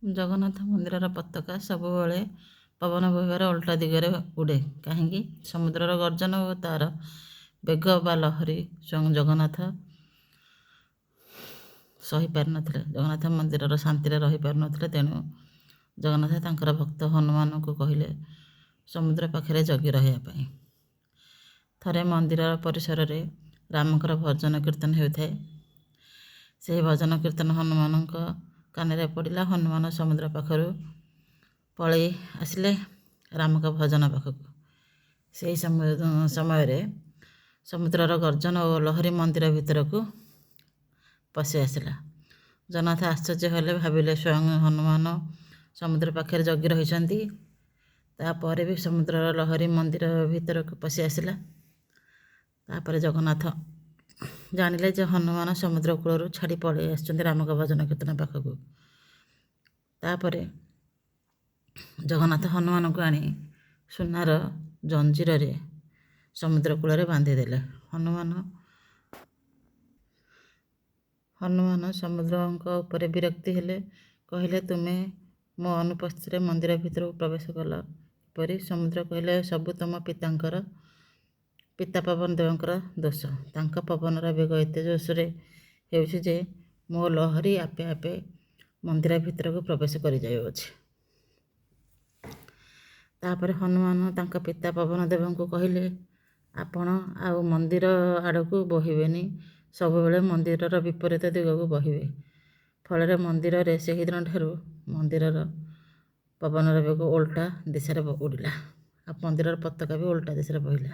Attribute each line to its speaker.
Speaker 1: ଜଗନ୍ନାଥ ମନ୍ଦିରର ପତାକା ସବୁବେଳେ ପବନ ବହିବାର ଓଲଟା ଦିଗରେ ଉଡ଼େ କାହିଁକି? ସମୁଦ୍ରର ଗର୍ଜନ ଓ ତା'ର ବେଗ ବା ଲହରୀ ସ୍ୱୟଂ ଜଗନ୍ନାଥ ସହିପାରିନଥିଲେ। ଜଗନ୍ନାଥ ମନ୍ଦିରର ଶାନ୍ତିରେ ରହିପାରୁନଥିଲେ। ତେଣୁ ଜଗନ୍ନାଥ ତାଙ୍କର ଭକ୍ତ ହନୁମାନଙ୍କୁ କହିଲେ ସମୁଦ୍ର ପାଖରେ ଜଗି ରହିବା ପାଇଁ। ଥରେ ମନ୍ଦିର ପରିସରରେ ରାମଙ୍କର ଭଜନ କୀର୍ତ୍ତନ ହେଉଥାଏ। ସେହି ଭଜନ କୀର୍ତ୍ତନ ହନୁମାନଙ୍କ କାନରେ ପଡ଼ିଲା। ହନୁମାନ ସମୁଦ୍ର ପାଖରୁ ପଳେଇ ଆସିଲେ ରାମଙ୍କ ଭଜନ ପାଖକୁ। ସେହି ସମୟରେ ସମୁଦ୍ରର ଗର୍ଜନ ଓ ଲହରୀ ମନ୍ଦିର ଭିତରକୁ ପଶି ଆସିଲା। ଜଗନ୍ନାଥ ଆଶ୍ଚର୍ଯ୍ୟ ହେଲେ, ଭାବିଲେ ସ୍ୱୟଂ ହନୁମାନ ସମୁଦ୍ର ପାଖରେ ଜଗି ରହିଛନ୍ତି। ତାପରେ ବି ସମୁଦ୍ରର ଲହରୀ ମନ୍ଦିର ଭିତରକୁ ପଶି ଆସିଲା। ତାପରେ ଜଗନ୍ନାଥ ଜାଣିଲେ ଯେ ହନୁମାନ ସମୁଦ୍ର କୂଳରୁ ଛାଡ଼ି ପଳେଇ ଆସିଛନ୍ତି ରାମଙ୍କ ଭଜନ କୀର୍ତ୍ତନ ପାଖକୁ। ତାପରେ ଜଗନ୍ନାଥ ହନୁମାନଙ୍କୁ ଆଣି ସୁନାର ଜଞ୍ଜିରରେ ସମୁଦ୍ର କୂଳରେ ବାନ୍ଧିଦେଲେ। ହନୁମାନ ସମୁଦ୍ରଙ୍କ ଉପରେ ବିରକ୍ତି ହେଲେ, କହିଲେ ତୁମେ ମୋ ଅନୁପସ୍ଥିତିରେ ମନ୍ଦିର ଭିତରକୁ ପ୍ରବେଶ କଲ କିପରି? ସମୁଦ୍ର କହିଲେ, ସବୁ ତମ ପିତା ପବନ ଦେବଙ୍କର ଦୋଷ। ତାଙ୍କ ପବନର ବେଗ ଏତେ ଜୋରରେ ହେଉଛି ଯେ ମୋ ଲହରୀ ଆପେ ଆପେ ମନ୍ଦିର ଭିତରକୁ ପ୍ରବେଶ କରିଯାଉଅଛି। ତାପରେ ହନୁମାନ ତାଙ୍କ ପିତା ପବନ ଦେବଙ୍କୁ କହିଲେ, ଆପଣ ଆଉ ମନ୍ଦିର ଆଡ଼କୁ ବୋହିବେନି, ସବୁବେଳେ ମନ୍ଦିରର ବିପରୀତ ଦିଗକୁ ବୋହିବେ। ଫଳରେ ମନ୍ଦିରରେ ସେହିଦିନ ଠାରୁ ମନ୍ଦିରର ପବନର ବେଗ ଓଲଟା ଦିଶାରେ ଉଡ଼ିଲା ଆଉ ମନ୍ଦିରର ପତାକା ବି ଓଲଟା ଦିଶାରେ ବୋହିଲା।